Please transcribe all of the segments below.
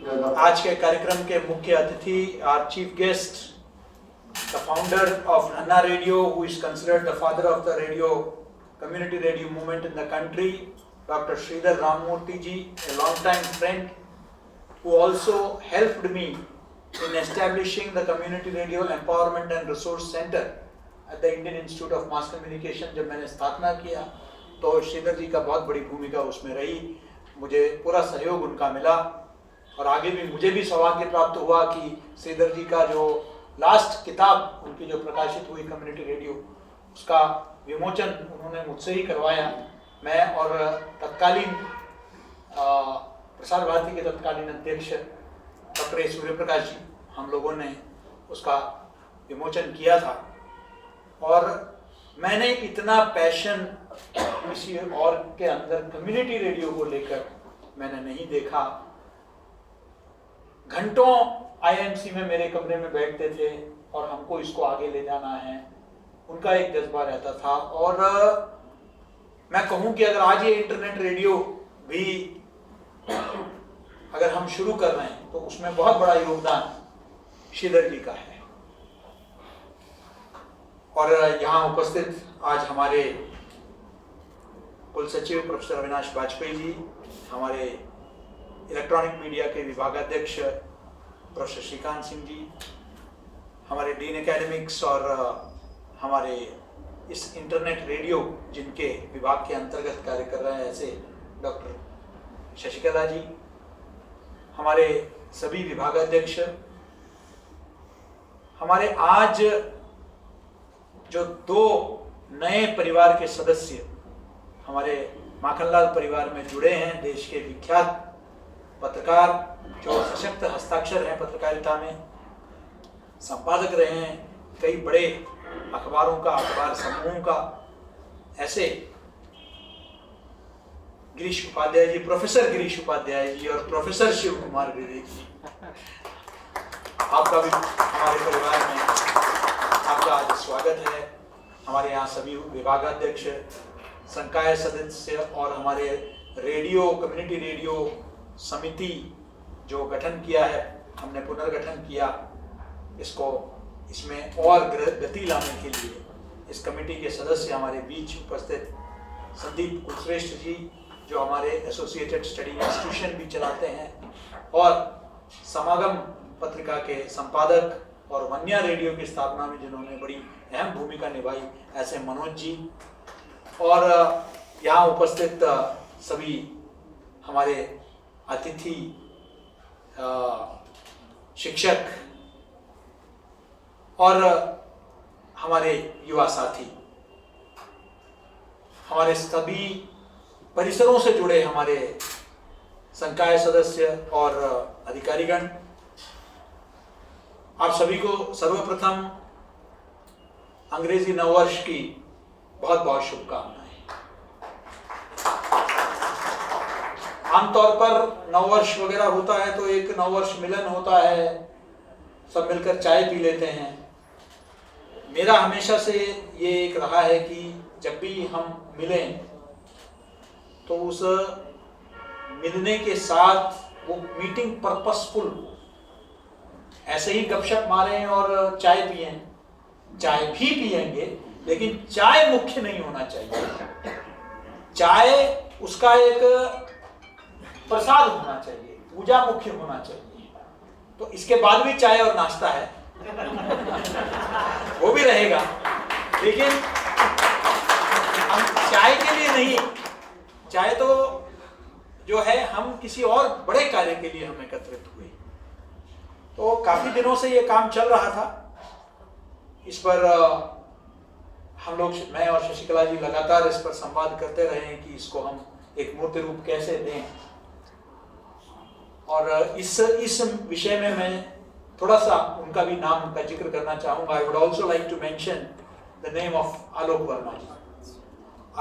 आज के कार्यक्रम के मुख्य अतिथि are chief guest, the founder of Anna radio, who is considered the father of the radio community radio movement in the country, Dr. Sridhar Ramamurthy ji, a long time friend who also helped me in establishing the community radio empowerment and resource center at the Indian Institute of Mass Communication। जब मैंने स्थापना किया तो श्रीधर जी का बहुत बड़ी भूमिका उसमें रही, मुझे पूरा सहयोग उनका मिला और आगे भी मुझे भी सौभाग्य प्राप्त हुआ कि श्रीधर जी का जो लास्ट किताब उनकी जो प्रकाशित हुई कम्युनिटी रेडियो, उसका विमोचन उन्होंने मुझसे ही करवाया। मैं और तत्कालीन प्रसार भारती के तत्कालीन अध्यक्ष डॉक्टर सूर्य प्रकाश जी, हम लोगों ने उसका विमोचन किया था। और मैंने इतना पैशन किसी और के अंदर कम्युनिटी रेडियो को लेकर मैंने नहीं देखा। घंटों आईएमसी में मेरे कमरे में बैठते थे और हमको इसको आगे ले जाना है, उनका एक जज्बा रहता था। और मैं कहूं कि अगर आज ये इंटरनेट रेडियो भी अगर हम शुरू कर रहे हैं तो उसमें बहुत बड़ा योगदान श्रीधर जी का है। और यहाँ उपस्थित आज हमारे कुल सचिव प्रोफेसर अविनाश वाजपेयी जी, हमारे इलेक्ट्रॉनिक मीडिया के विभागाध्यक्ष प्रोफेसर श्रीकांत सिंह जी, हमारे डीन एकेडमिक्स और हमारे इस इंटरनेट रेडियो जिनके विभाग के अंतर्गत कार्य कर रहे हैं ऐसे डॉक्टर शशिकला जी, हमारे सभी विभागाध्यक्ष, हमारे आज जो दो नए परिवार के सदस्य हमारे माखनलाल परिवार में जुड़े हैं, देश के विख्यात पत्रकार जो सशक्त हस्ताक्षर हैं पत्रकारिता में, संपादक रहे हैं कई बड़े अखबारों का, अखबार समूहों का, ऐसे गिरीश उपाध्याय जी, प्रोफेसर गिरीश उपाध्याय जी और प्रोफेसर शिव कुमार विवेक जी, आपका भी हमारे परिवार में आपका आज स्वागत है। हमारे यहाँ सभी विभागाध्यक्ष, संकाय सदस्य और हमारे रेडियो कम्युनिटी रेडियो समिति जो गठन किया है, हमने पुनर्गठन किया इसको, इसमें और गति लाने के लिए इस कमेटी के सदस्य हमारे बीच उपस्थित संदीप कुलश्रेष्ठ जी जो हमारे एसोसिएटेड स्टडी इंस्टीट्यूशन भी चलाते हैं, और समागम पत्रिका के संपादक और वन्या रेडियो की स्थापना में जिन्होंने बड़ी अहम भूमिका निभाई ऐसे मनोज जी, और यहाँ उपस्थित सभी हमारे अतिथि, शिक्षक और हमारे युवा साथी, हमारे सभी परिसरों से जुड़े हमारे संकाय सदस्य और अधिकारीगण, आप सभी को सर्वप्रथम अंग्रेजी नववर्ष की बहुत बहुत शुभकामनाएं। आमतौर पर नववर्ष वगैरह होता है तो एक नववर्ष मिलन होता है, सब मिलकर चाय पी लेते हैं। मेरा हमेशा से ये एक रहा है कि जब भी हम मिलें तो उस मिलने के साथ वो मीटिंग पर्पसफुल, ऐसे ही गपशप मारें और चाय पिएं, चाय भी पिएंगे लेकिन चाय मुख्य नहीं होना चाहिए। चाय उसका एक प्रसाद होना चाहिए, पूजा मुख्य होना चाहिए। तो इसके बाद भी चाय और नाश्ता है वो भी रहेगा, लेकिन हम चाय के लिए नहीं, चाय तो जो है हम किसी और बड़े कार्य के लिए हम एकत्रित हुए। तो काफी दिनों से ये काम चल रहा था, इस पर हम लोग, मैं और शशिकला जी लगातार इस पर संवाद करते रहे हैं कि इसको हम एक मूर्त रूप कैसे दें। और इस विषय में मैं थोड़ा सा उनका भी नाम का जिक्र करना चाहूँगा। I would also like to mention the name of Alok Verma ji.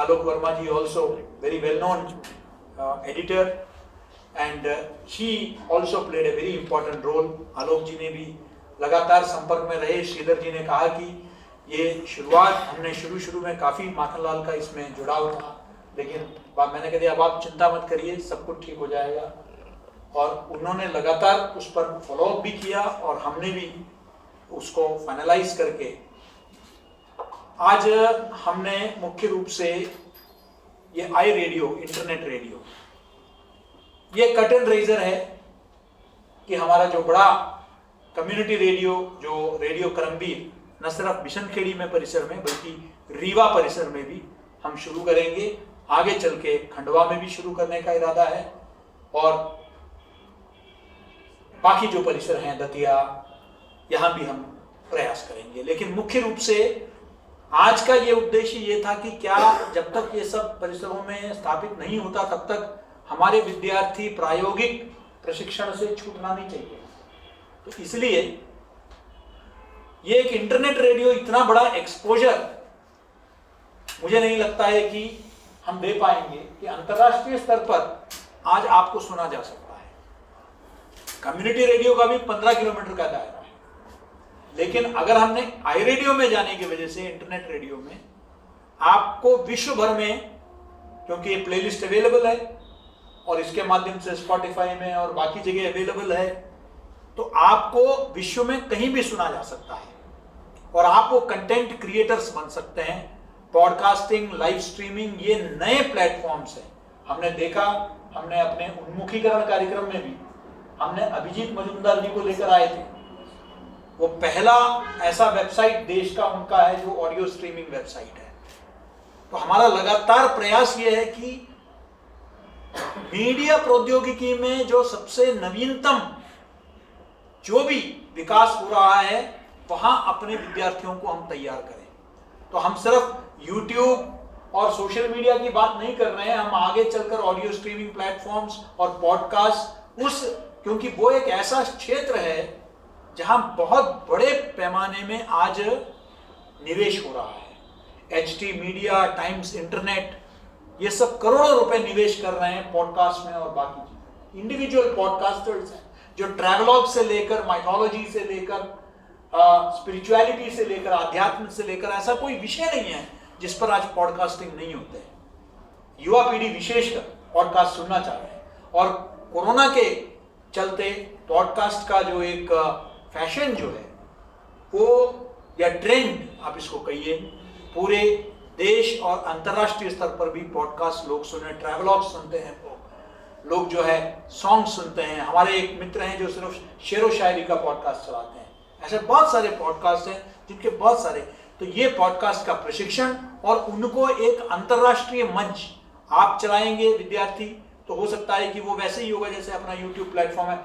Alok Verma ji also very well known editor and he also played a very important role. Alok ji ने भी लगातार संपर्क में रहे। श्रीधर जी ने कहा कि ये शुरुआत हमने शुरू में काफ़ी माखनलाल का इसमें जुड़ाव था, लेकिन मैंने कह दिया अब आप चिंता मत करिए, सब कुछ ठीक हो जाएगा। और उन्होंने लगातार उस पर फॉलोअप भी किया और हमने भी उसको फाइनलाइज करके आज हमने मुख्य रूप से ये आई रेडियो, इंटरनेट रेडियो, ये कर्टन रेजर है कि हमारा जो बड़ा कम्युनिटी रेडियो, जो रेडियो करमबीर, न सिर्फ बिशनखेड़ी में परिसर में बल्कि रीवा परिसर में भी हम शुरू करेंगे। आगे चल के खंडवा में भी शुरू करने का इरादा है और बाकी जो परिसर हैं, दतिया, यहां भी हम प्रयास करेंगे। लेकिन मुख्य रूप से आज का ये उद्देश्य ये था कि क्या जब तक ये सब परिसरों में स्थापित नहीं होता तब तक हमारे विद्यार्थी प्रायोगिक प्रशिक्षण से छूटना नहीं चाहिए। तो इसलिए ये एक इंटरनेट रेडियो इतना बड़ा एक्सपोजर मुझे नहीं लगता है कि हम दे पाएंगे कि अंतर्राष्ट्रीय स्तर पर आज आपको सुना जा सकता है। कम्युनिटी रेडियो का भी 15 किलोमीटर का दायरा है, लेकिन अगर हमने आई रेडियो में जाने की वजह से इंटरनेट रेडियो में आपको विश्व भर में, क्योंकि ये प्लेलिस्ट अवेलेबल है और इसके माध्यम से स्पॉटिफाई में और बाकी जगह अवेलेबल है, तो आपको विश्व में कहीं भी सुना जा सकता है और आप वो कंटेंट क्रिएटर्स बन सकते हैं। पॉडकास्टिंग, लाइव स्ट्रीमिंग, ये नए प्लेटफॉर्म्स हैं। हमने देखा, हमने अपने उन्मुखीकरण कार्यक्रम में भी हमने अभिजीत मजुमदार जी को लेकर आए थे। वो पहला ऐसा वेबसाइट देश का उनका है जो ऑडियो स्ट्रीमिंग वेबसाइट है। तो हमारा लगातार प्रयास ये है कि मीडिया प्रौद्योगिकी में जो सबसे नवीनतम जो भी विकास हो रहा है वहां अपने विद्यार्थियों को हम तैयार करें। तो हम सिर्फ YouTube और सोशल मीडिया की बात नहीं कर रहे हैं, हम आगे चलकर ऑडियो स्ट्रीमिंग प्लेटफॉर्म्स और पॉडकास्ट, क्योंकि वो एक ऐसा क्षेत्र है जहां बहुत बड़े पैमाने में आज निवेश हो रहा है। HT मीडिया, टाइम्स इंटरनेट, ये सब करोड़ों रुपए निवेश कर रहे हैं पॉडकास्ट में और बाकी चीजें। इंडिविजुअल पॉडकास्टर्स हैं जो ट्रैवलॉग से लेकर, माइथोलॉजी से लेकर, स्पिरिचुअलिटी से लेकर, आध्यात्म से लेकर, ऐसा कोई विषय नहीं है जिस पर आज पॉडकास्टिंग नहीं होते हैं। युवा पीढ़ी विशेषकर पॉडकास्ट सुनना चाह रहे हैं और कोरोना के चलते पॉडकास्ट का जो एक फैशन जो है वो, या ट्रेंड आप इसको कहिए, पूरे देश और अंतर्राष्ट्रीय स्तर पर भी पॉडकास्ट लोग सुन रहे हैं। ट्रैवलॉग सुनते हैं लोग जो है, सॉन्ग सुनते हैं। हमारे एक मित्र हैं जो सिर्फ शेरो शायरी का पॉडकास्ट चलाते हैं। ऐसे बहुत सारे पॉडकास्ट हैं जिनके बहुत सारे, तो ये पॉडकास्ट का प्रशिक्षण और उनको एक अंतर्राष्ट्रीय मंच आप चलाएंगे विद्यार्थी, तो हो सकता है कि वो वैसे ही होगा जैसे अपना YouTube प्लेटफॉर्म है,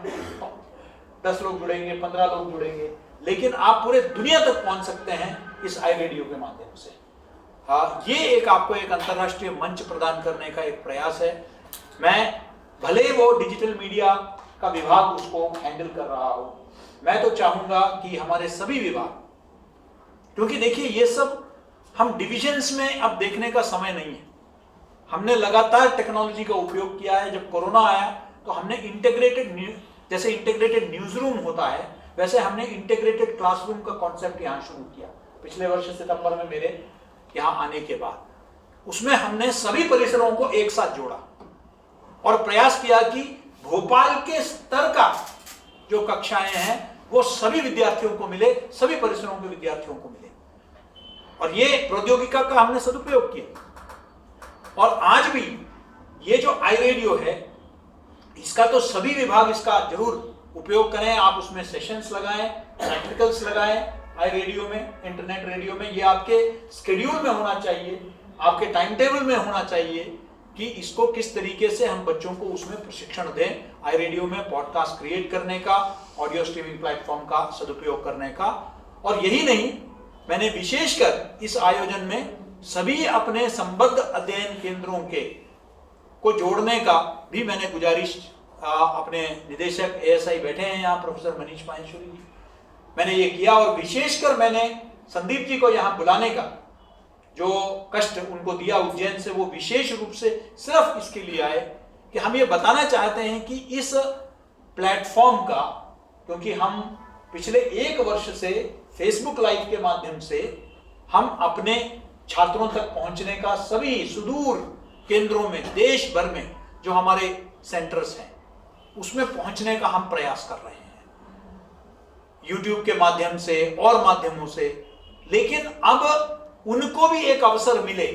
10 लोग जुड़ेंगे, 15 लोग जुड़ेंगे, लेकिन आप पूरे दुनिया तक पहुंच सकते हैं इस आई रेडियो के माध्यम से। ये एक आपको एक अंतर्राष्ट्रीय मंच प्रदान करने का एक प्रयास है। मैं भले वो डिजिटल मीडिया का विभाग उसको हैंडल कर रहा हो, मैं तो चाहूंगा कि हमारे सभी विभाग, क्योंकि देखिए ये सब हम डिविजन्स में अब देखने का समय नहीं है। हमने लगातार टेक्नोलॉजी का उपयोग किया है। जब कोरोना आया तो हमने जैसे इंटीग्रेटेड न्यूज रूम होता है, वैसे हमने इंटीग्रेटेड क्लासरूम का कॉन्सेप्ट यहाँ शुरू किया पिछले वर्ष सितंबर में मेरे यहाँ आने के बाद। उसमें हमने सभी परिसरों को एक साथ जोड़ा और प्रयास किया कि भोपाल के स्तर का जो कक्षाएं हैं वो सभी विद्यार्थियों को मिले, सभी परिसरों के विद्यार्थियों को मिले, और ये प्रौद्योगिकी का हमने सदुपयोग किया। और आज भी ये जो आई रेडियो है इसका तो सभी विभाग इसका जरूर उपयोग करें। आप उसमें सेशंस लगाएं, प्रैक्टिकल्स लगाएं आई रेडियो में, इंटरनेट रेडियो में। ये आपके स्केड्यूल में होना चाहिए, आपके टाइम टेबल में होना चाहिए कि इसको किस तरीके से हम बच्चों को उसमें प्रशिक्षण दें, आई रेडियो में पॉडकास्ट क्रिएट करने का, ऑडियो स्ट्रीमिंग प्लेटफॉर्म का सदुपयोग करने का। और यही नहीं, मैंने विशेषकर इस आयोजन में सभी अपने संबद्ध अध्ययन केंद्रों को जोड़ने का भी मैंने गुजारिश, अपने निदेशक ASI बैठे हैं यहाँ, प्रोफेसर मनीष माहेश्वरी जी, मैंने ये किया। और विशेषकर मैंने संदीप जी को यहाँ बुलाने का जो कष्ट उनको दिया उज्जैन से, वो विशेष रूप से सिर्फ इसके लिए आए कि हम ये बताना चाहते हैं कि इस प्लेटफॉर्म का, क्योंकि हम पिछले 1 वर्ष से फेसबुक लाइव के माध्यम से हम अपने छात्रों तक पहुंचने का सभी सुदूर केंद्रों में, देश भर में जो हमारे सेंटर्स हैं, उसमें पहुंचने का हम प्रयास कर रहे हैं, YouTube के माध्यम से और माध्यमों से। लेकिन अब उनको भी एक अवसर मिले।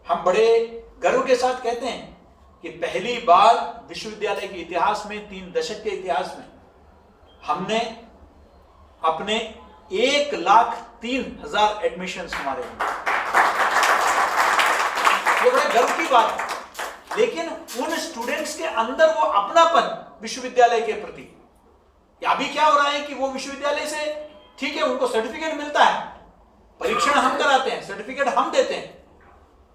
हम बड़े गर्व के साथ कहते हैं कि पहली बार विश्वविद्यालय के इतिहास में, 3 दशक के इतिहास में, हमने अपने 1,03,000 एडमिशंस हमारे होंगे। ये बड़े गर्व की बात है। लेकिन उन स्टूडेंट्स के अंदर वो अपनापन विश्वविद्यालय के प्रति, अभी क्या हो रहा है कि वो विश्वविद्यालय से, ठीक है, उनको सर्टिफिकेट मिलता है, परीक्षण हम कराते हैं, सर्टिफिकेट हम देते हैं,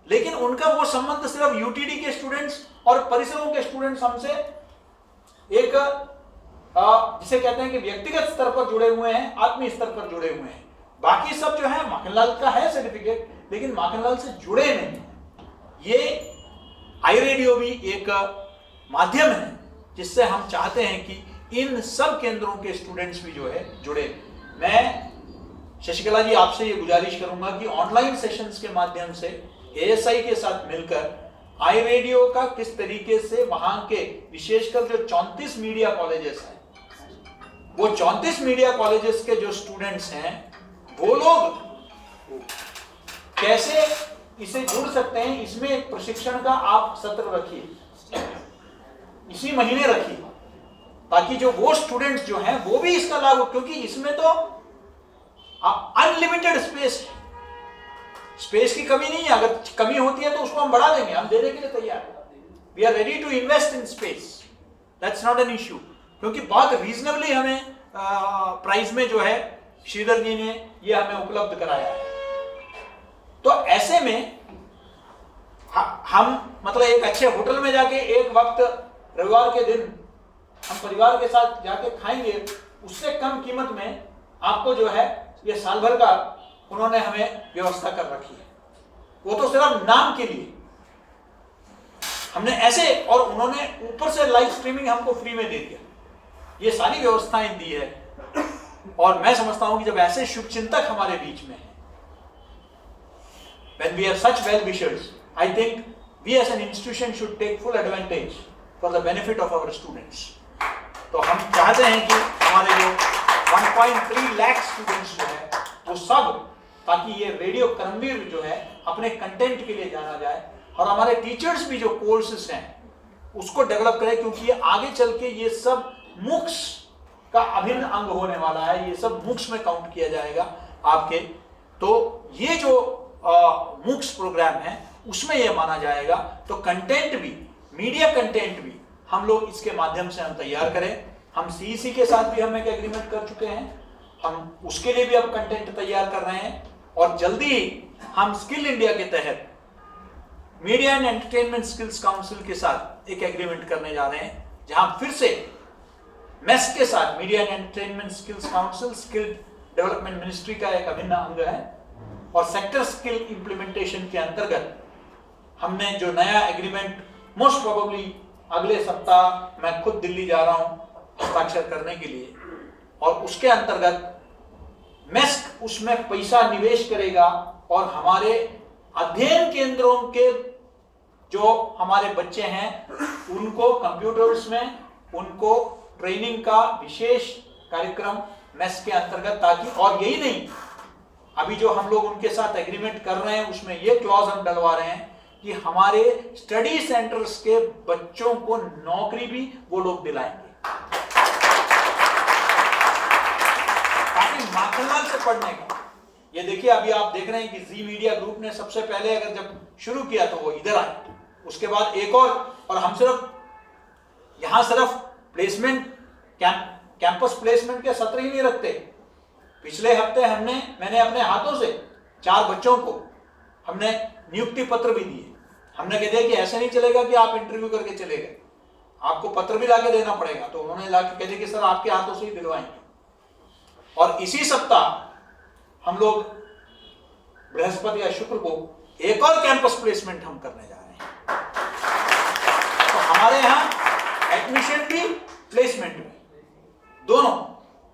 लेकिन उनका वो संबंध सिर्फ यूटीडी के स्टूडेंट्स और परिसरों के स्टूडेंट्स हमसे एक जिसे कहते हैं कि व्यक्तिगत स्तर पर जुड़े हुए हैं, आत्मीय स्तर पर जुड़े हुए हैं। बाकी सब जो है, माखनलाल का है सर्टिफिकेट, लेकिन माखनलाल से जुड़े नहीं हैं। ये iRadio भी एक माध्यम है जिससे हम चाहते हैं कि इन सब केंद्रों के स्टूडेंट्स भी जो है जुड़े। मैं शशिकला जी आपसे ये गुजारिश करूंगा कि ऑनलाइन सेशंस के माध्यम से ASI के साथ मिलकर iRadio का किस तरीके से वहां के, विशेषकर जो 34 मीडिया कॉलेजेस हैं, वो 34 मीडिया कॉलेजेस के जो स्टूडेंट्स हैं, वो लोग कैसे इसे जुड़ सकते हैं, इसमें एक प्रशिक्षण का आप सत्र रखिए, इसी महीने रखिए, ताकि जो वो स्टूडेंट्स जो हैं वो भी इसका लाभ, क्योंकि इसमें तो अनलिमिटेड स्पेस की कमी नहीं है। अगर कमी होती है तो उसको हम बढ़ा देंगे, हम देने के लिए तैयार हैं। We are ready to invest in space, that's not an issue, क्योंकि बहुत रीजनेबली हमें प्राइस में जो है श्रीधर जी ने ये हमें उपलब्ध कराया है। तो ऐसे में हम मतलब एक अच्छे होटल में जाके एक वक्त रविवार के दिन हम परिवार के साथ जाके खाएंगे, उससे कम कीमत में आपको जो है ये साल भर का उन्होंने हमें व्यवस्था कर रखी है। वो तो सिर्फ नाम के लिए हमने ऐसे, और उन्होंने ऊपर से लाइव स्ट्रीमिंग हमको फ्री में दे दिया, ये सारी व्यवस्थाएं दी है। और मैं समझता हूं कि जब ऐसे शुभचिंतक हमारे बीच में हैं, when we have such well-wishers, I think we as an institution should take full advantage for the benefit of our students. तो हम चाहते हैं कि हमारे जो 1.3 लाख स्टूडेंट्स जो है वो सब, ताकि ये रेडियो कर्मवीर जो है अपने कंटेंट के लिए जाना जाए, और हमारे टीचर्स भी जो कोर्सेज हैं उसको डेवलप करें, क्योंकि ये आगे चल के ये सब MOOCs का अभिन्न अंग होने वाला है। ये सब MOOCs में काउंट किया जाएगा आपके। तो ये जो MOOCs प्रोग्राम है उसमें ये माना जाएगा। तो कंटेंट भी, मीडिया कंटेंट भी हम लोग इसके माध्यम से हम तैयार करें। हम CEC के साथ भी हम एक एग्रीमेंट कर चुके हैं, हम उसके लिए भी अब कंटेंट तैयार कर रहे हैं, और जल्दी हम स्किल इंडिया के तहत media and entertainment skills council के साथ एक एग्रीमेंट करने जा रहे हैं, जहां फिर से MES के साथ, media and entertainment skills council skill development ministry का एक अभिन्न अंग है, और सेक्टर स्किल इंप्लीमेंटेशन के अंतर्गत हमने जो नया एग्रीमेंट मोस्ट प्रोबेबली अगले सप्ताह मैं खुद दिल्ली जा रहा हूं हस्ताक्षर करने के लिए, और उसके अंतर्गत MES उसमें पैसा निवेश करेगा, और हमारे अध्ययन केंद्रों के जो हमारे बच्चे हैं उनको कंप्यूटर्स में उनको ट्रेनिंग का विशेष कार्यक्रम MES के अंतर्गत, ताकि, और यही नहीं, अभी जो हम लोग उनके साथ एग्रीमेंट कर रहे हैं उसमें ये क्लॉज हम डलवा रहे हैं कि हमारे स्टडी सेंटर्स के बच्चों को नौकरी भी वो लोग दिलाएंगे, ताकि माखनलाल से पढ़ने का। ये देखिए, अभी आप देख रहे हैं कि जी मीडिया ग्रुप ने सबसे पहले अगर जब शुरू किया तो वो इधर आए, उसके बाद एक और हम सिर्फ यहां सिर्फ प्लेसमेंट, कैंपस प्लेसमेंट के सत्र ही नहीं रखते। पिछले हफ्ते मैंने अपने हाथों से 4 बच्चों को हमने नियुक्ति पत्र भी दिए। हमने कह दिया कि ऐसे नहीं चलेगा कि आप इंटरव्यू करके चले गए, आपको पत्र भी लाके देना पड़ेगा। तो उन्होंने लाके कह दिया कि सर आपके हाथों से ही दिलवाएंगे। और इसी सप्ताह हम लोग बृहस्पति या शुक्र को एक और कैंपस प्लेसमेंट हम करने जा रहे हैं। तो हमारे यहां एडमिशन भी, प्लेसमेंट भी, दोनों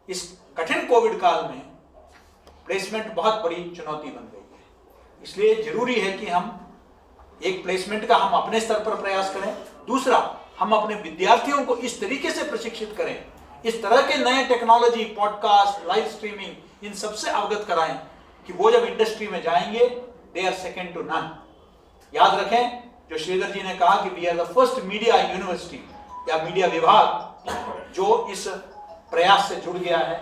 इस कठिन कोविड काल में प्लेसमेंट बहुत बड़ी चुनौती बन गई है। इसलिए जरूरी है कि हम एक प्लेसमेंट का हम अपने स्तर पर प्रयास करें। दूसरा, हम अपने विद्यार्थियों को इस तरीके से प्रशिक्षित करें, इस तरह के नए टेक्नोलॉजी, पॉडकास्ट, लाइव स्ट्रीमिंग, इन सबसे अवगत कराएं कि वो जब इंडस्ट्री में जाएंगे they are second to none. याद रखें जो श्रीधर जी ने कहा कि we are the first media university या मीडिया विभाग जो इस प्रयास से जुड़ गया है।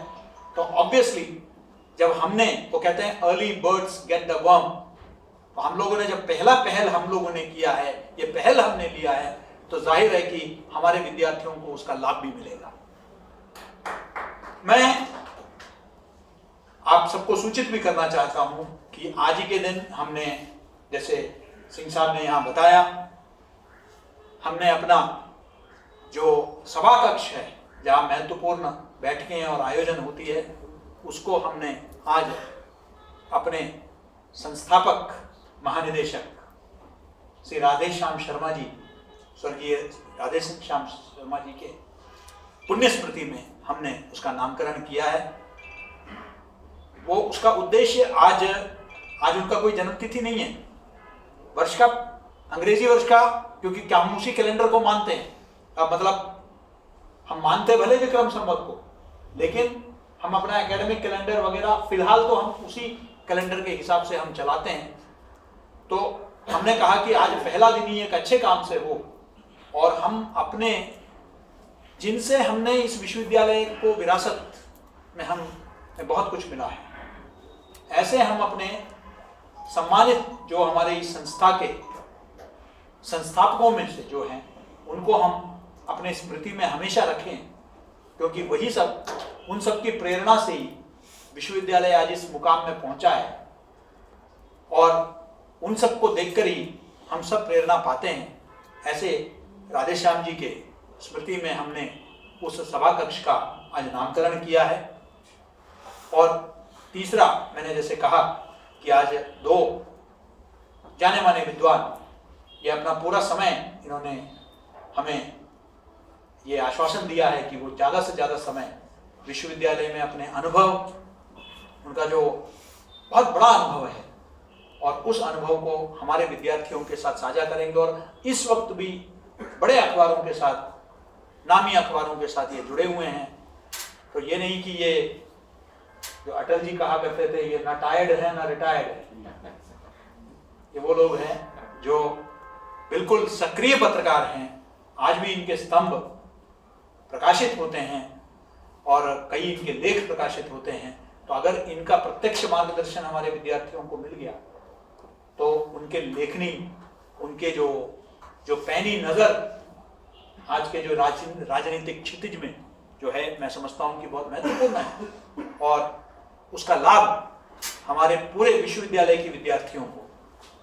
तो ऑब्वियसली जब हमने, वो कहते हैं early birds get the worm, तो हम लोगों ने जब पहल हम लोगों ने किया है, ये पहल हमने लिया है, तो जाहिर है कि हमारे विद्यार्थियों को उसका लाभ भी मिलेगा। मैं आप सबको सूचित भी करना चाहता हूं कि आज ही के दिन हमने, जैसे सिंह साहब ने यहां बताया, हमने अपना जो सभा कक्ष है जहां महत्वपूर्ण बैठकें और आयोजन होती है, उसको हमने आज अपने संस्थापक महानिदेशक श्री राधेश्याम शर्मा जी, स्वर्गीय राधेश्याम शर्मा जी के पुण्य स्मृति में हमने उसका नामकरण किया है। वो उसका उद्देश्य, आज उनका कोई जन्मतिथि नहीं है, वर्ष का, अंग्रेजी वर्ष का, क्योंकि क्या हम उसी कैलेंडर को मानते हैं, मतलब हम मानते भले विक्रम संवत को, लेकिन हम अपना एकेडमिक कैलेंडर वगैरह फिलहाल तो हम उसी कैलेंडर के हिसाब से हम चलाते हैं। तो हमने कहा कि आज पहला दिन ही एक अच्छे काम से हो और हम अपने, जिनसे हमने इस विश्वविद्यालय को विरासत में हमें बहुत कुछ मिला है, ऐसे हम अपने सम्मानित जो हमारे इस संस्था के संस्थापकों में से जो हैं उनको हम अपने स्मृति में हमेशा रखें, क्योंकि वही सब, उन सब की प्रेरणा से ही विश्वविद्यालय आज इस मुकाम में पहुंचा है और उन सबको देखकर ही हम सब प्रेरणा पाते हैं। ऐसे राधेश्याम जी के स्मृति में हमने उस सभा कक्ष का आज नामकरण किया है। और तीसरा, मैंने जैसे कहा कि आज दो जाने माने विद्वान, ये अपना पूरा समय इन्होंने हमें ये आश्वासन दिया है कि वो ज़्यादा से ज़्यादा समय विश्वविद्यालय में अपने अनुभव, उनका जो बहुत बड़ा अनुभव है, और उस अनुभव को हमारे विद्यार्थियों के साथ साझा करेंगे। और इस वक्त भी बड़े अखबारों के साथ, नामी अखबारों के साथ ये जुड़े हुए हैं। तो ये नहीं कि ये जो अटल जी कहा करते थे, ये ना टायर्ड है ना रिटायर्ड है, ये वो लोग हैं जो बिल्कुल सक्रिय पत्रकार हैं। आज भी इनके स्तंभ प्रकाशित होते हैं और कई इनके लेख प्रकाशित होते हैं। तो अगर इनका प्रत्यक्ष मार्गदर्शन हमारे विद्यार्थियों को मिल गया तो उनके लेखनी, उनके जो पैनी नज़र आज के जो राजनीतिक क्षितिज में जो है, मैं समझता हूँ कि बहुत महत्वपूर्ण है और उसका लाभ हमारे पूरे विश्वविद्यालय के विद्यार्थियों को,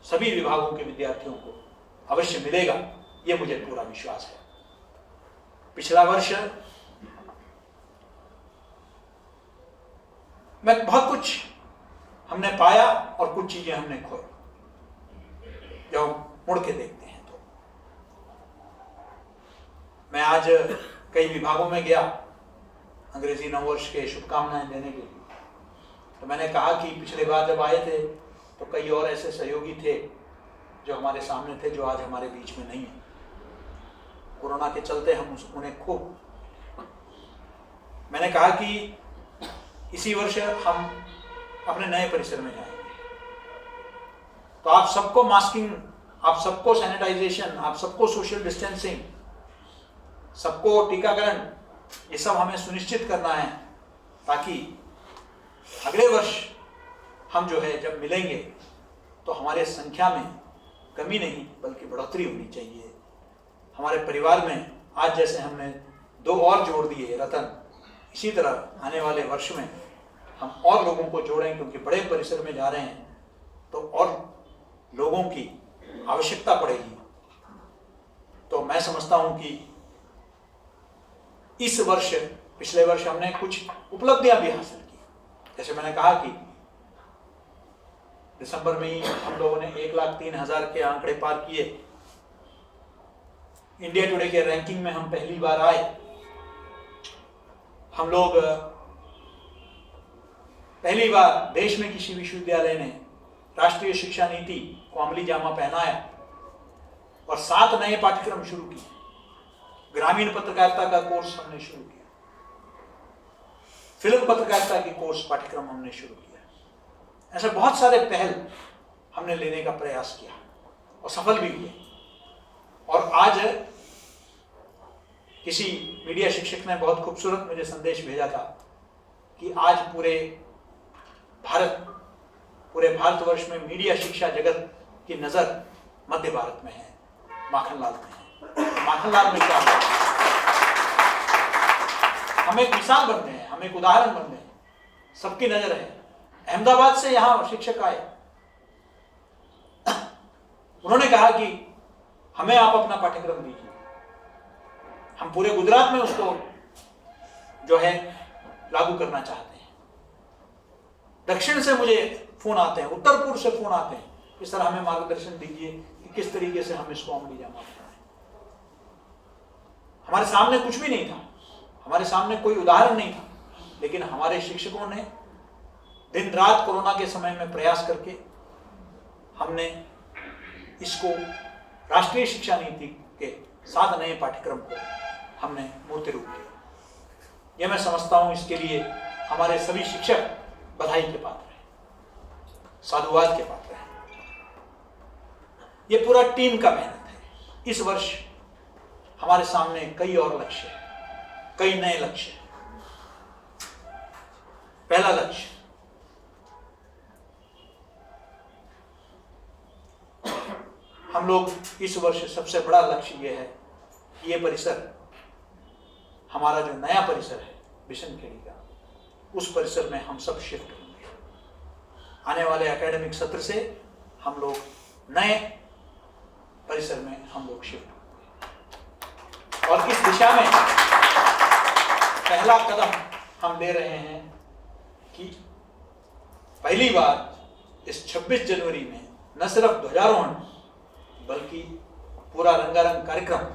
सभी विभागों के विद्यार्थियों को अवश्य मिलेगा, ये मुझे पूरा विश्वास है। पिछला वर्ष में बहुत कुछ हमने पाया और कुछ चीजें हमने खोई। जब मुड़ के देखते हैं तो मैं आज कई विभागों में गया अंग्रेजी नववर्ष के शुभकामनाएं देने के लिए। तो मैंने कहा कि पिछले बार जब आए थे तो कई और ऐसे सहयोगी थे जो हमारे सामने थे, जो आज हमारे बीच में नहीं है। कोरोना के चलते हम उन्हें खूब, मैंने कहा कि इसी वर्ष हम अपने नए परिसर में जाएंगे, तो आप सबको मास्किंग, आप सबको सैनिटाइजेशन, आप सबको सोशल डिस्टेंसिंग, सबको टीकाकरण, ये सब हमें सुनिश्चित करना है, ताकि अगले वर्ष हम जो है जब मिलेंगे तो हमारे संख्या में कमी नहीं बल्कि बढ़ोतरी होनी चाहिए। हमारे परिवार में आज जैसे हमने 2 और जोड़ दिए रतन, इसी तरह आने वाले वर्ष में हम और लोगों को जोड़ें, क्योंकि बड़े परिसर में जा रहे हैं तो और लोगों की आवश्यकता पड़ेगी। तो मैं समझता हूं कि इस वर्ष, पिछले वर्ष हमने कुछ उपलब्धियां भी हासिल की। जैसे मैंने कहा कि दिसंबर में ही हम लोगों ने 1,03,000 के आंकड़े पार किए। इंडिया टुडे के रैंकिंग में हम पहली बार आए। हम लोग पहली बार देश में किसी विश्वविद्यालय ने राष्ट्रीय शिक्षा नीति को अमली जामा पहनाया और 7 नए पाठ्यक्रम शुरू किए। ग्रामीण पत्रकारिता का कोर्स हमने शुरू किया, फिल्म पत्रकारिता की कोर्स पाठ्यक्रम हमने शुरू किया। ऐसे बहुत सारे पहल हमने लेने का प्रयास किया और सफल भी हुए। और आज किसी मीडिया शिक्षक ने बहुत खूबसूरत मुझे संदेश भेजा था कि आज पूरे भारतवर्ष में मीडिया शिक्षा जगत की नजर मध्य भारत में है, माखनलाल में है। माखनलाल में क्या है? हम एक मिसाल बनते हैं, हम एक उदाहरण बनते हैं, सबकी नजर है। अहमदाबाद से यहां शिक्षक आए, उन्होंने कहा कि हमें आप अपना पाठ्यक्रम दीजिए। हम पूरे गुजरात में उसको जो है लागू करना चाहते हैं। दक्षिण से मुझे फोन आते हैं, उत्तर पूर्व से फोन आते हैं, इस तरह हमें मार्गदर्शन दीजिए कि किस तरीके से हम इसको अमली जामा बनाएं। हमारे सामने कुछ भी नहीं था, हमारे सामने कोई उदाहरण नहीं था, लेकिन हमारे शिक्षकों ने दिन रात कोरोना के समय में प्रयास करके हमने इसको राष्ट्रीय शिक्षा नीति के 7 नए पाठ्यक्रम को हमने मूर्त रूप दिया। यह मैं समझता हूं, इसके लिए हमारे सभी शिक्षक बधाई के पात्र हैं, साधुवाद के पात्र हैं। यह पूरा टीम का मेहनत है। इस वर्ष हमारे सामने कई और लक्ष्य हैं, कई नए लक्ष्य हैं। पहला लक्ष्य, हम लोग इस वर्ष सबसे बड़ा लक्ष्य यह है कि ये परिसर, हमारा जो नया परिसर है बिशनखेड़ी का, उस परिसर में हम सब शिफ्ट होंगे। आने वाले एकेडमिक सत्र से हम लोग नए परिसर में हम लोग शिफ्ट होंगे। और इस दिशा में पहला कदम हम ले रहे हैं कि पहली बार इस 26 जनवरी में न सिर्फ ध्वजारोहण बल्कि पूरा रंगारंग कार्यक्रम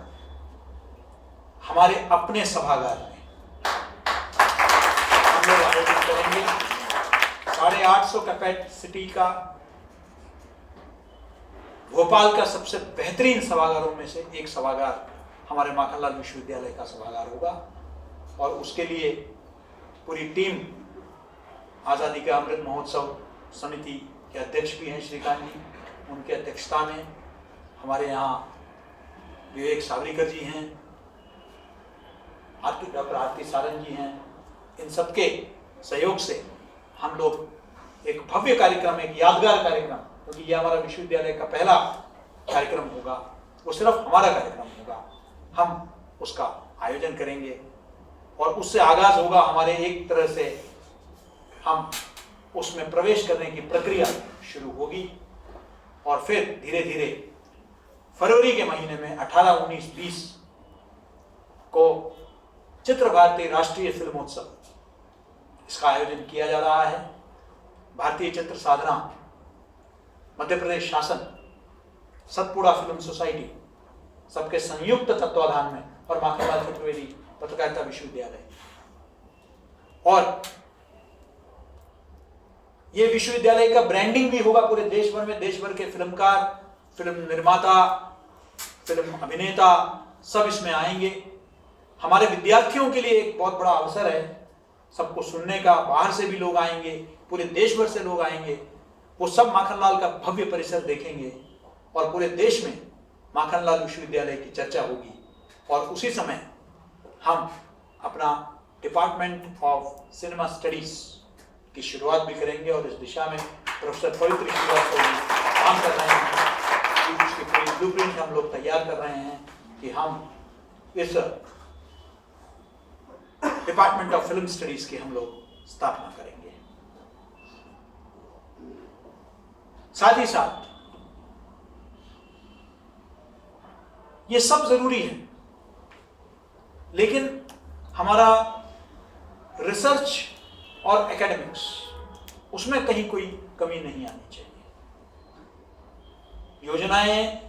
हमारे अपने सभागार में हम लोग आयोजित करेंगे। 850 कैपेसिटी का भोपाल का सबसे बेहतरीन सभागारों में से एक सभागार हमारे माखनलाल विश्वविद्यालय का सभागार होगा। और उसके लिए पूरी टीम, आज़ादी का अमृत महोत्सव समिति के अध्यक्ष भी हैं श्रीकांत जी, उनकी अध्यक्षता में हमारे यहाँ विवेक सावरीकर जी हैं, डॉक्टर आरती सारंग जी हैं। इन सबके सहयोग से हम लोग एक भव्य कार्यक्रम, एक यादगार कार्यक्रम, क्योंकि यह हमारा विश्वविद्यालय का पहला कार्यक्रम होगा, वो सिर्फ हमारा कार्यक्रम होगा, हम उसका आयोजन करेंगे। और उससे आगाज होगा हमारे, एक तरह से हम उसमें प्रवेश करने की प्रक्रिया शुरू होगी। और फिर धीरे धीरे फरवरी के महीने में 18, 19, 20 को चित्र भारती राष्ट्रीय फिल्मोत्सव, इसका आयोजन किया जा रहा है। भारतीय चित्र साधना, मध्य प्रदेश शासन, सतपुड़ा फिल्म सोसाइटी सबके संयुक्त तत्वाधान में, और माखनलाल चतुर्वेदी पत्रकारिता विश्वविद्यालय। और ये विश्वविद्यालय का ब्रांडिंग भी होगा पूरे देश भर में। देश भर के फिल्मकार, फिल्म निर्माता, फिल्म अभिनेता सब इसमें आएंगे। हमारे विद्यार्थियों के लिए एक बहुत बड़ा अवसर है सबको सुनने का। बाहर से भी लोग आएंगे, पूरे देश भर से लोग आएंगे, वो सब माखनलाल का भव्य परिसर देखेंगे और पूरे देश में माखनलाल विश्वविद्यालय की चर्चा होगी। और उसी समय हम अपना डिपार्टमेंट ऑफ सिनेमा स्टडीज की शुरुआत भी करेंगे। और इस दिशा में प्रोफेसर पवित्र श्रीवास्तव काम कर रहे हैं कि उसकी पूरी ब्लूप्रिंट हम लोग तैयार कर रहे हैं कि हम इस डिपार्टमेंट ऑफ फिल्म स्टडीज की हम लोग स्थापना करेंगे। साथ ही साथ ये सब जरूरी है, लेकिन हमारा रिसर्च और एकेडमिक्स, उसमें कहीं कोई कमी नहीं आनी चाहिए। योजनाएं,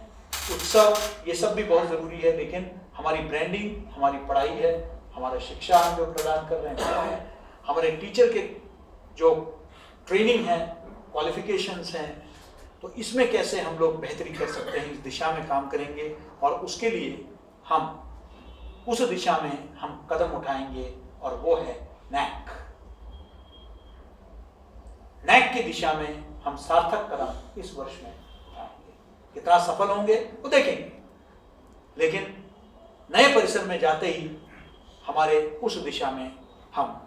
उत्सव, ये सब भी बहुत जरूरी है, लेकिन हमारी ब्रांडिंग, हमारी पढ़ाई है, हमारा शिक्षा हम जो प्रदान कर रहे हैं, हमारे टीचर के जो ट्रेनिंग है, क्वालिफिकेशंस हैं, तो इसमें कैसे हम लोग बेहतरी कर सकते हैं, इस दिशा में काम करेंगे। और उसके लिए हम उस दिशा में हम कदम उठाएंगे और वो है नैक। नैक की दिशा में हम सार्थक कदम इस वर्ष में उठाएंगे। कितना सफल होंगे वो देखेंगे, लेकिन नए परिसर में जाते ही हमारे उस दिशा में हम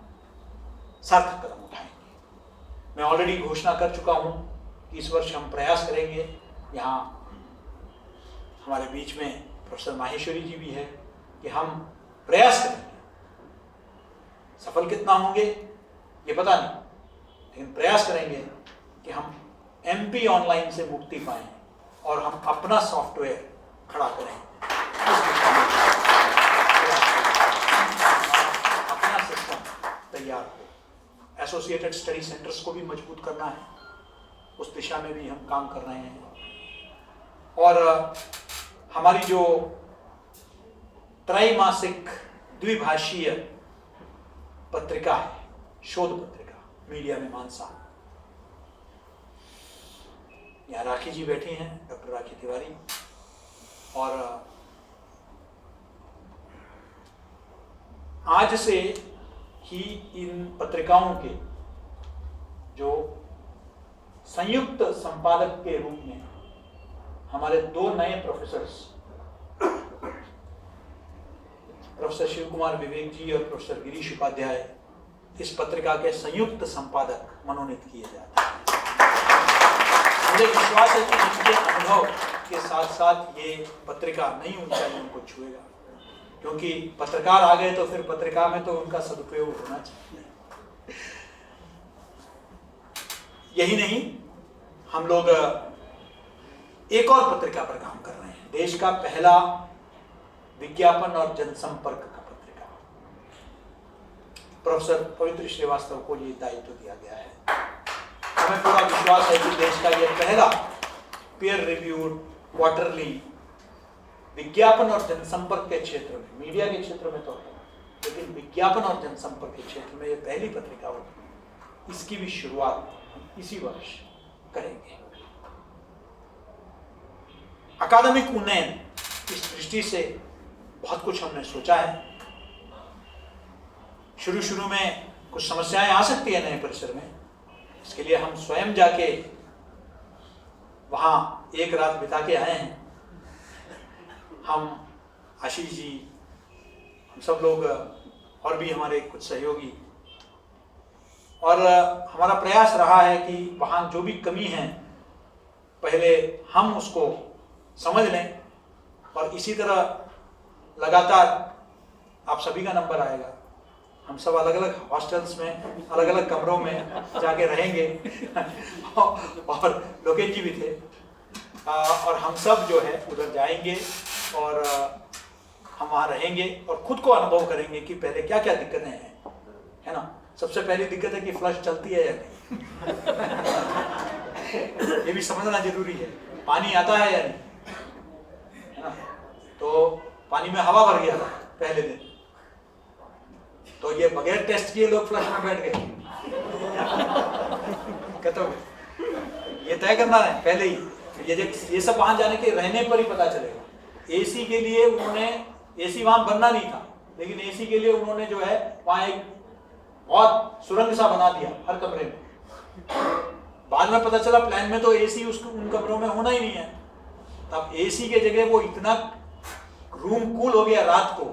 सार्थक कदम उठाएंगे। मैं ऑलरेडी घोषणा कर चुका हूं कि इस वर्ष हम प्रयास करेंगे। यहाँ हमारे बीच में प्रोफेसर माहेश्वरी जी भी है कि हम प्रयास करेंगे। सफल कितना होंगे ये पता नहीं, लेकिन प्रयास करेंगे कि हम MP ऑनलाइन से मुक्ति पाएं और हम अपना सॉफ्टवेयर खड़ा करें। अपना सिस्टम तैयार हो। एसोसिएटेड स्टडी सेंटर्स को भी मजबूत करना है, उस दिशा में भी हम काम कर रहे हैं। और हमारी जो त्रैमासिक द्विभाषीय पत्रिका है, शोध पत्रिका, मीडिया में मानसा, यहाँ राखी जी बैठी हैं, डॉक्टर राखी तिवारी, और आज से ही इन पत्रिकाओं के जो संयुक्त संपादक के रूप में हमारे 2 नए प्रोफेसर्स, प्रोफेसर शिव कुमार विवेक जी और प्रोफेसर गिरीश उपाध्याय, इस पत्रिका के संयुक्त संपादक मनोनीत किए जाते हैं। मुझे विश्वास है कि इनके अनुभव के साथ साथ ये पत्रिका नई ऊंचाइयों को छुएगा, क्योंकि पत्रकार आ गए तो फिर पत्रिका में तो उनका सदुपयोग होना चाहिए। यही नहीं, हम लोग एक और पत्रिका पर काम कर रहे हैं, देश का पहला विज्ञापन और जनसंपर्क का पत्रिका। प्रोफेसर पवित्र श्रीवास्तव को ये दायित्व दिया गया है। हमें पूरा विश्वास है कि देश का यह पहला पीयर रिव्यूड क्वार्टरली विज्ञापन और जनसंपर्क के क्षेत्र में, मीडिया के क्षेत्र में तो है, लेकिन विज्ञापन और जनसंपर्क के क्षेत्र में यह पहली पत्रिका होगी। इसकी भी शुरुआत हम इसी वर्ष करेंगे। अकादमिक उन्नयन, इस दृष्टि से बहुत कुछ हमने सोचा है। शुरू में कुछ समस्याएं आ सकती है नए परिसर में, इसके लिए हम स्वयं जाके वहां एक रात बिता के आए हैं। हम, आशीष जी, हम सब लोग और भी हमारे कुछ सहयोगी, और हमारा प्रयास रहा है कि वहां जो भी कमी है पहले हम उसको समझ लें, और इसी तरह लगातार आप सभी का नंबर आएगा। हम सब अलग अलग हॉस्टल्स में, अलग अलग कमरों में जाके रहेंगे और लोकेश जी भी थे, और हम सब जो है उधर जाएंगे और हम वहाँ रहेंगे और खुद को अनुभव करेंगे कि पहले क्या क्या दिक्कतें हैं, है ना। सबसे पहली दिक्कत है कि फ्लश चलती है या नहीं ये भी समझना जरूरी है। पानी आता है या नहीं, है ना। तो पानी में हवा भर गया पहले दिन, तो ये बगैर टेस्ट किए लोग फ्लश में बैठ गए कहते हो, ये तय करना है पहले ही। ये सब वहां जाने के रहने पर ही पता चलेगा। एसी के लिए उन्होंने, एसी वहां बनना नहीं था, लेकिन एसी के लिए उन्होंने जो है वहां एक बहुत सुरंग सा बना दिया हर कमरे में। बाद में पता चला प्लान में तो एसी उन कमरों में होना ही नहीं है। तब एसी के जगह वो इतना रूम कूल हो गया, रात को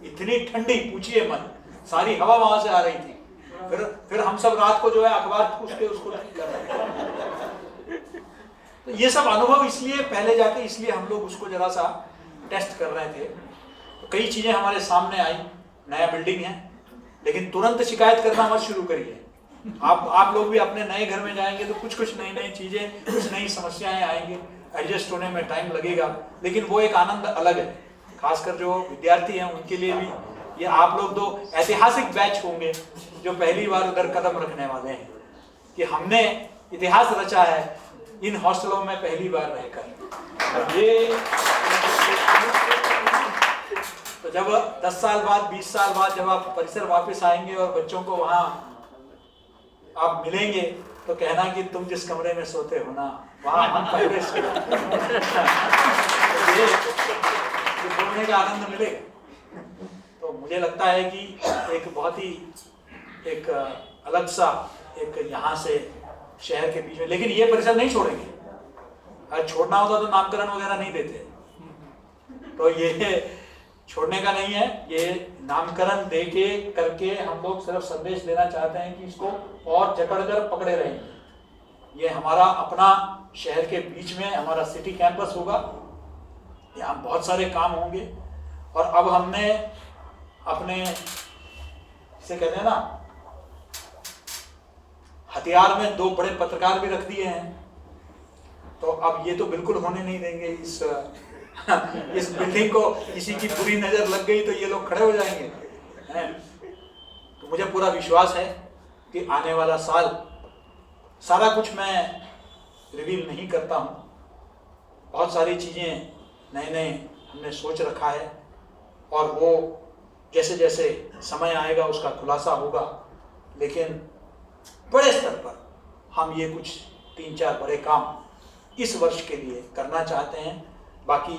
इतनी ठंडी पूछिए मत, सारी हवा वहां से आ रही थी। फिर हम सब रात को जो है अखबार पूछ के उसको ठीक कर रहे थे। तो ये सब अनुभव इसलिए पहले जाके, इसलिए हम लोग उसको जरा सा टेस्ट कर रहे थे। तो कई चीजें हमारे सामने आई। नया बिल्डिंग है, लेकिन तुरंत शिकायत करना मत शुरू करिए। आप लोग भी अपने नए घर में जाएंगे तो कुछ नई चीजें, कुछ नई समस्याएं आएंगी, एडजस्ट होने में टाइम लगेगा, लेकिन वो एक आनंद अलग है। खासकर जो विद्यार्थी हैं उनके लिए भी ये आप लोग दो ऐतिहासिक बैच होंगे जो पहली बार उधर कदम रखने वाले हैं कि हमने इतिहास रचा है इन हॉस्टलों में पहली बार रहकर। ये तो जब 10 साल बाद, 20 साल बाद जब आप परिसर वापस आएंगे और बच्चों को वहां आप मिलेंगे तो कहना कि तुम जिस कमरे में सोते हो ना, वहां हम पहले से बोलने का आनंद मिलेगा। मुझे लगता है कि एक बहुत ही एक अलग सा एक यहाँ से शहर के बीच में, लेकिन ये परिसर नहीं छोड़ेंगे। अगर छोड़ना होता तो नामकरण वगैरह नहीं देते, तो ये छोड़ने का नहीं है। ये नामकरण देके करके हम लोग सिर्फ संदेश देना चाहते हैं कि इसको और जकड़कर पकड़े रहेंगे। ये हमारा अपना शहर के बीच में हमारा सिटी कैंपस होगा, यहाँ बहुत सारे काम होंगे। और अब हमने अपने इसे कहते हैं ना हथियार में 2 बड़े पत्रकार भी रख दिए हैं। तो अब ये तो बिल्कुल होने नहीं देंगे इस बिल्डिंग को, किसी की बुरी नजर लग गई तो ये लोग खड़े हो जाएंगे हैं। तो मुझे पूरा विश्वास है कि आने वाला साल, सारा कुछ मैं रिवील नहीं करता हूँ, बहुत सारी चीज़ें नए हमने सोच रखा है और वो जैसे जैसे समय आएगा उसका खुलासा होगा। लेकिन बड़े स्तर पर हम ये कुछ 3-4 बड़े काम इस वर्ष के लिए करना चाहते हैं। बाकी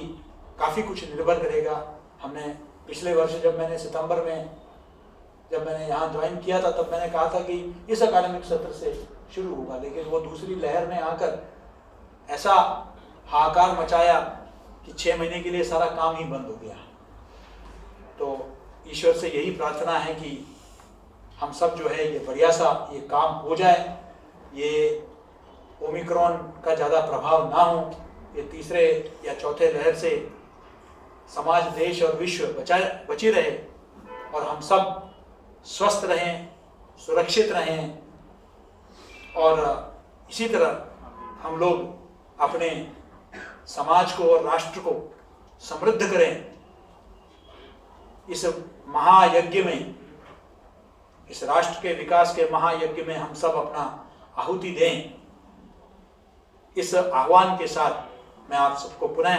काफ़ी कुछ निर्भर करेगा। हमने पिछले वर्ष जब मैंने सितंबर में जब मैंने यहाँ ज्वाइन किया था तब मैंने कहा था कि इस अकादमिक सत्र से शुरू होगा, लेकिन वो दूसरी लहर ने आकर ऐसा हाहाकार मचाया कि 6 महीने के लिए सारा काम ही बंद हो गया। तो ईश्वर से यही प्रार्थना है कि हम सब जो है ये बढ़िया सा ये काम हो जाए, ये ओमिक्रॉन का ज़्यादा प्रभाव ना हो, ये तीसरे या चौथे लहर से समाज, देश और विश्व बची रहे और हम सब स्वस्थ रहें, सुरक्षित रहें और इसी तरह हम लोग अपने समाज को और राष्ट्र को समृद्ध करें। इस महायज्ञ में, इस राष्ट्र के विकास के महायज्ञ में हम सब अपना आहुति दें। इस आह्वान के साथ मैं आप सबको पुनः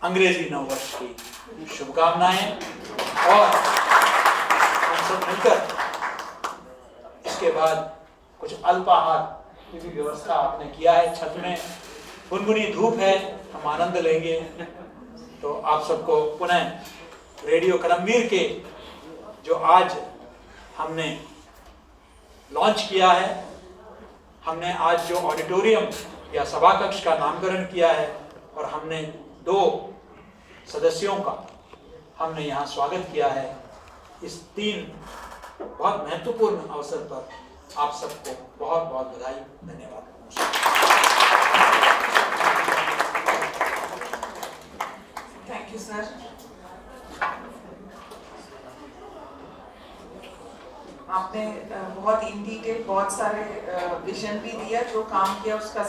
अंग्रेजी नववर्ष की शुभकामनाएं और हम सब मिलकर इसके बाद कुछ अल्पाहार की भी व्यवस्था आपने किया है। छत में गुनगुनी धूप है, हम आनंद लेंगे। तो आप सबको पुनः रेडियो करमवीर के जो आज हमने लॉन्च किया है, हमने आज जो ऑडिटोरियम या सभा कक्ष का नामकरण किया है और हमने 2 सदस्यों का हमने यहाँ स्वागत किया है, इस 3 बहुत महत्वपूर्ण अवसर पर आप सबको बहुत बहुत बधाई, धन्यवाद। Thank you sir. आपने बहुत इन डिटेल बहुत सारे विजन भी दिया, जो काम किया उसका